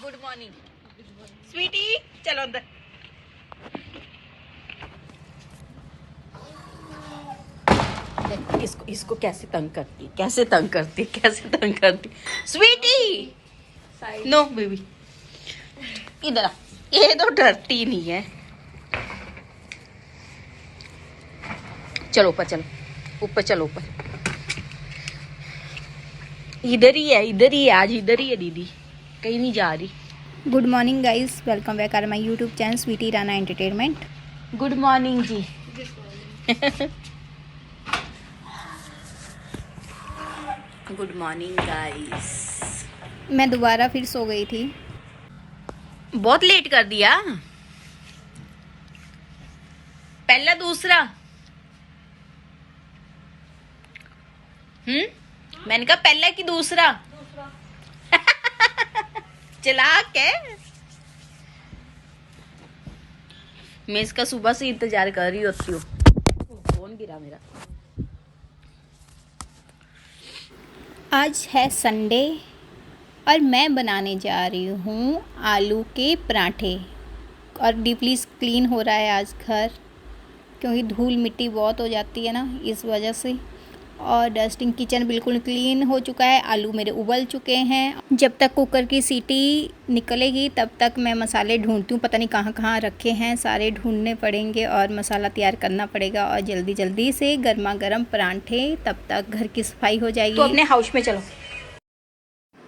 Good morning Sweety, चलो अंदर। इसको इसको कैसे तंग करती, कैसे तंग करती, कैसे तंग करती। स्वीटी नो बेबी, इधर आ। ये तो डरती नहीं है। चलो ऊपर, चलो ऊपर, चलो ऊपर। इधर ही है, इधर ही है, आज इधर ही है दीदी, कहीं नहीं जा रही। Good morning guys, welcome back are my YouTube channel Sweety Rana entertainment. Good morning ji. Good morning guys. मैं दोबारा फिर सो गई थी। बहुत लेट कर दिया। पहला दूसरा। मैंने कहा पहला कि दूसरा। चलाक है। मैं इसका सुबह से इंतजार कर रही होती हूँ। फोन गिरा मेरा। आज है संडे और मैं बनाने जा रही हूँ आलू के पराठे। और डीपली क्लीन हो रहा है आज घर, क्योंकि धूल मिट्टी बहुत हो जाती है ना, इस वजह से। और डस्टिंग, किचन बिल्कुल क्लीन हो चुका है। आलू मेरे उबल चुके हैं। जब तक कुकर की सीटी निकलेगी तब तक मैं मसाले ढूंढती हूँ। पता नहीं कहाँ कहाँ रखे हैं, सारे ढूंढने पड़ेंगे और मसाला तैयार करना पड़ेगा। और जल्दी जल्दी से गर्मा गर्म पराठे, तब तक घर की सफाई हो जाएगी। तो अपने हाउस में चलो।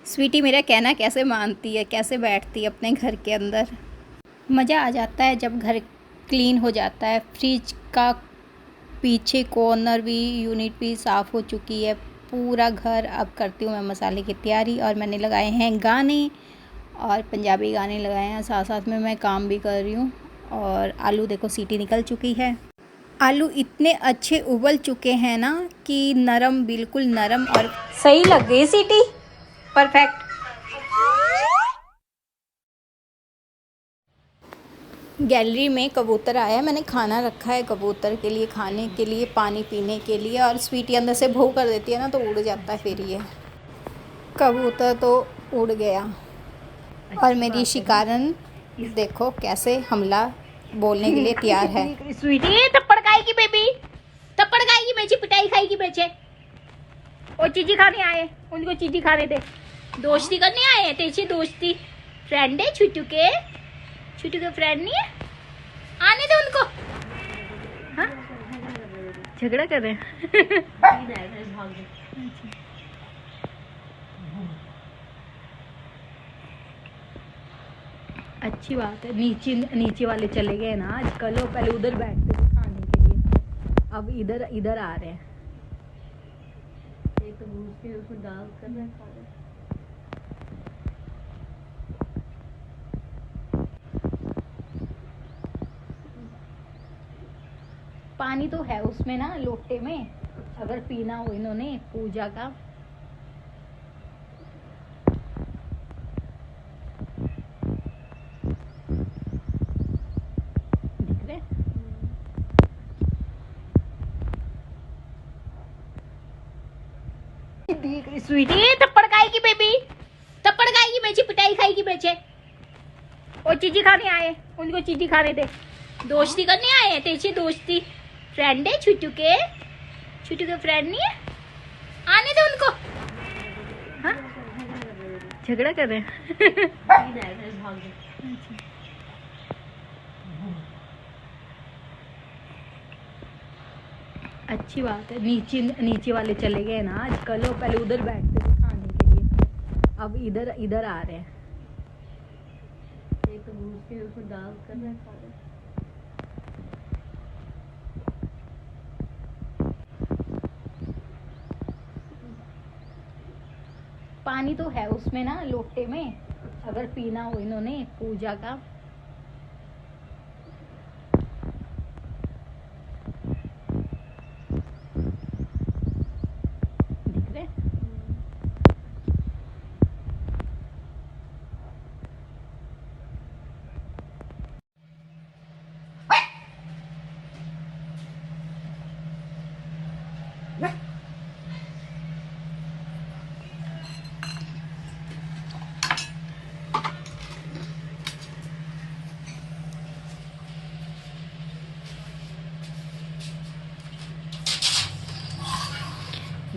स्वीटी मेरा कहना कैसे मानती है, कैसे बैठती है अपने घर के अंदर। मज़ा आ जाता है जब घर क्लीन हो जाता है। फ्रिज का पीछे कॉर्नर भी, यूनिट भी साफ़ हो चुकी है। पूरा घर। अब करती हूँ मैं मसाले की तैयारी। और मैंने लगाए हैं गाने, और पंजाबी गाने लगाए हैं। साथ साथ में मैं काम भी कर रही हूँ। और आलू देखो सीटी निकल चुकी है। आलू इतने अच्छे उबल चुके हैं ना कि नरम, बिल्कुल नरम और सही लग गई सीटी, परफेक्ट। गैलरी में कबूतर आया है। मैंने खाना रखा है कबूतर के लिए, खाने के लिए, पानी पीने के लिए। और स्वीटी अंदर से भौ कर देती है ना, तो उड़ जाता है। फिर ये कबूतर तो उड़ गया। और मेरी शिकारन देखो कैसे हमला बोलने के लिए तैयार है। स्वीटी थप्पड़ खाएगी बेबी, थप्पड़ खाएगी, बेचे पिटाई खाएगी बेचे। और चीजी खाने आए, उनको चीजी खाने दे। दोस्ती करने आए हैं, तेरी दोस्ती फ्रेंड है। छुट्टू के फ्रेंड नहीं है, आने दे उनको। हाँ झगड़ा कर रहे हैं। अच्छी बात है। नीचे नीचे वाले चले गए ना आज। कल वो पहले उधर बैठते थे खाने के लिए, अब इधर इधर आ रहे हैं। एक तो उसमें दाल कर रहा है, खा रहे हैं। पानी तो है उसमें ना, लोटे में, अगर पीना हो इन्होंने पूजा का। दिख रहे? स्वीटी थप्पड़ खाएगी बेबी, थप्पड़ खाएगी बेचे, पिटाई खाएगी बेचे। और चीजी खाने आए, उनको चीजी खाने दे। दोस्ती करने आए हैं, तेरी दोस्ती फ्रेंड है। छुट्टू के फ्रेंड नहीं है, आने दे उनको। हाँ झगड़ा कर रहे हैं। अच्छी बात है। नीचे वाले चले गए ना आज। कल वो पहले उधर बैठते थे खाने के लिए, अब इधर इधर आ रहे हैं। एक तो उसमें दाल कर रहा है, खा रहे हैं। पानी तो है उसमें ना, लोटे में, अगर पीना हो इन्होंने पूजा का। दिख रहे?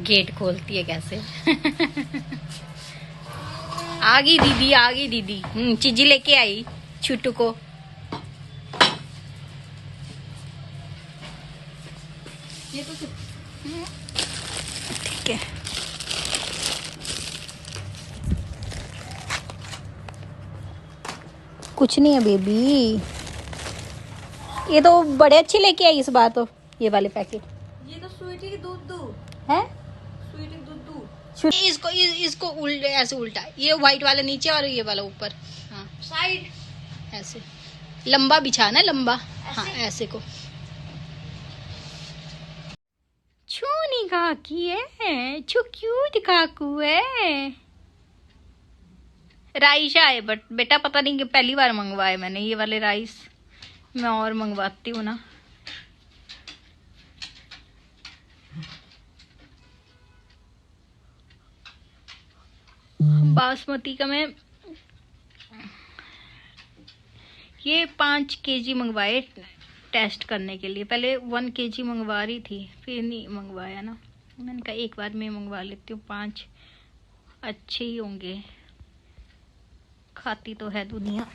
गेट खोलती है कैसे। आ गई दीदी, आ गई दीदी। चीजी लेके आई छुट्टू को। ये तो ठीक है। कुछ नहीं है बेबी, ये तो बड़े अच्छे लेके आई इस बार तो, ये वाले पैकेट। ये तो स्वीटी की दूध है स्वीटी दूध इसको उल्टे ऐसे उल्टा, ये व्हाइट वाला नीचे और ये वाला ऊपर। हाँ साइड ऐसे लंबा बिछाना, लंबा। हाँ ऐसे को। छूनी काकी है, छू क्यूट काकू है। राइस आए बट बेटा पता नहीं कि पहली बार मंगवाए मैंने ये वाले राइस। मैं और मंगवाती हूँ ना। बासमती का मैं ये 5 kg मंगवाए टेस्ट करने के लिए। पहले 1 kg मंगवा रही थी, फिर नहीं मंगवाया ना। मैंने कहा एक बार मैं मंगवा लेती हूँ, 5 अच्छे ही होंगे। खाती तो है दुनिया।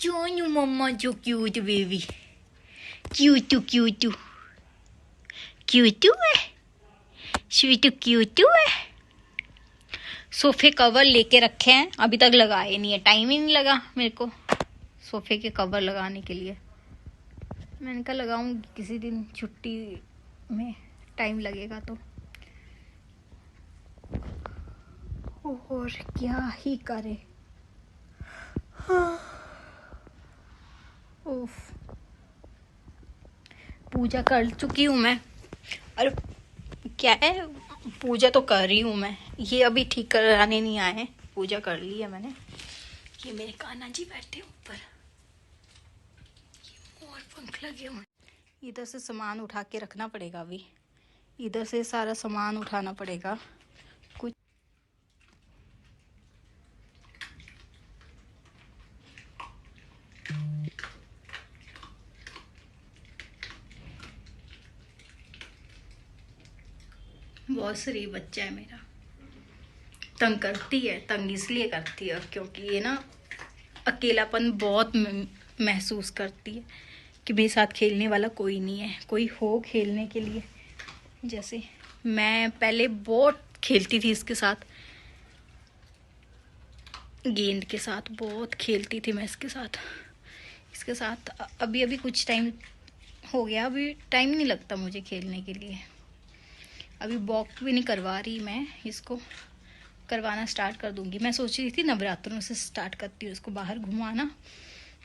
जो मम्मा जो cute baby, cute cute cute है, स्वीट क्यूट है। सोफे कवर लेके रखे हैं, अभी तक लगाए नहीं है, टाइम ही नहीं लगा मेरे को सोफे के कवर लगाने के लिए। मैंने कहा लगाऊंगी किसी दिन, छुट्टी में टाइम लगेगा तो। और क्या ही करे। उफ, पूजा कर चुकी हूँ मैं। और क्या है, पूजा तो कर रही हूँ मैं। ये अभी ठीक कराने नहीं आए हैं, पूजा कर ली है मैंने। ये मेरे कान्हा जी बैठे ऊपर, ये मोर पंख लगे हुए। इधर से सामान उठा के रखना पड़ेगा, अभी इधर से सारा सामान उठाना पड़ेगा। कुछ बहुत शरीफ बच्चा है मेरा। तंग करती है, तंग इसलिए करती है क्योंकि ये ना अकेलापन बहुत महसूस करती है कि मेरे साथ खेलने वाला कोई नहीं है, कोई हो खेलने के लिए। जैसे मैं पहले बहुत खेलती थी इसके साथ, गेंद के साथ बहुत खेलती थी मैं इसके साथ। अभी अभी कुछ टाइम हो गया, अभी टाइम नहीं लगता मुझे खेलने के लिए। अभी वॉक भी नहीं करवा रही मैं इसको, करवाना स्टार्ट कर दूंगी। मैं सोच रही थी नवरात्रों से स्टार्ट करती हूँ इसको बाहर घुमाना,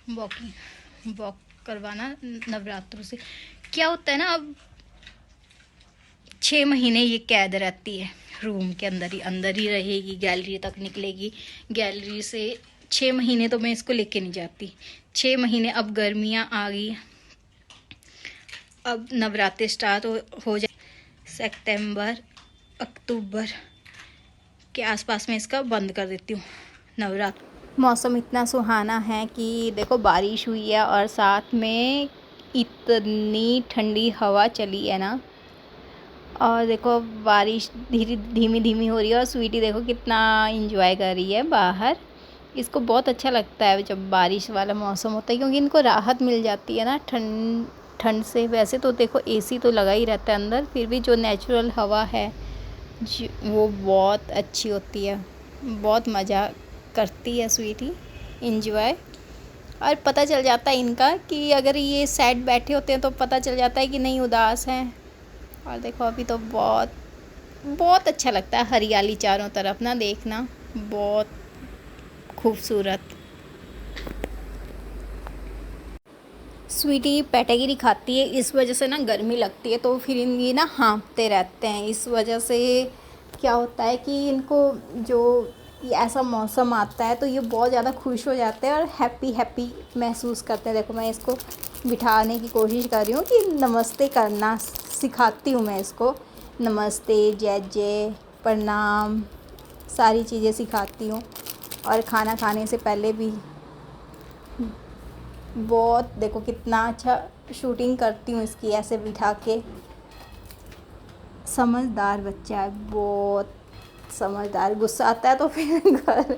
वॉक करवाना नवरात्रों से। क्या होता है ना, अब 6 महीने ये कैद रहती है रूम के अंदर ही रहेगी, गैलरी तक निकलेगी। गैलरी से 6 महीने तो मैं इसको लेके नहीं जाती। 6 महीने, अब गर्मियाँ आ गई, अब नवरात्रे स्टार्ट हो जाए सितंबर अक्टूबर के आसपास में इसका बंद कर देती हूँ नवरात्र। मौसम इतना सुहाना है कि देखो बारिश हुई है और साथ में इतनी ठंडी हवा चली है ना। और देखो बारिश धीमी धीमी हो रही है और स्वीटी देखो कितना इंजॉय कर रही है बाहर। इसको बहुत अच्छा लगता है जब बारिश वाला मौसम होता है, क्योंकि इनको राहत मिल जाती है ना ठंड से। वैसे तो देखो एसी तो लगा ही रहता है अंदर, फिर भी जो नेचुरल हवा है वो बहुत अच्छी होती है। बहुत मज़ा करती है स्वीटी, इंजॉय। और पता चल जाता है इनका कि अगर ये सैड बैठे होते हैं तो पता चल जाता है कि नहीं उदास हैं। और देखो अभी तो बहुत बहुत अच्छा लगता है हरियाली चारों तरफ ना देखना, बहुत खूबसूरत। स्वीटी पेटागिरी खाती है, इस वजह से ना गर्मी लगती है तो फिर ये ना हाँफते रहते हैं। इस वजह से क्या होता है कि इनको जो ऐसा मौसम आता है तो ये बहुत ज़्यादा खुश हो जाते हैं और हैप्पी महसूस करते हैं। देखो मैं इसको बिठाने की कोशिश कर रही हूँ कि नमस्ते करना सिखाती हूँ मैं इसको। नमस्ते, जय जय, प्रणाम, सारी चीज़ें सिखाती हूँ। और खाना खाने से पहले भी बहुत देखो कितना अच्छा शूटिंग करती हूँ इसकी, ऐसे बिठा के समझदार बच्चा है, बहुत समझदार। गुस्सा आता है तो फिर घर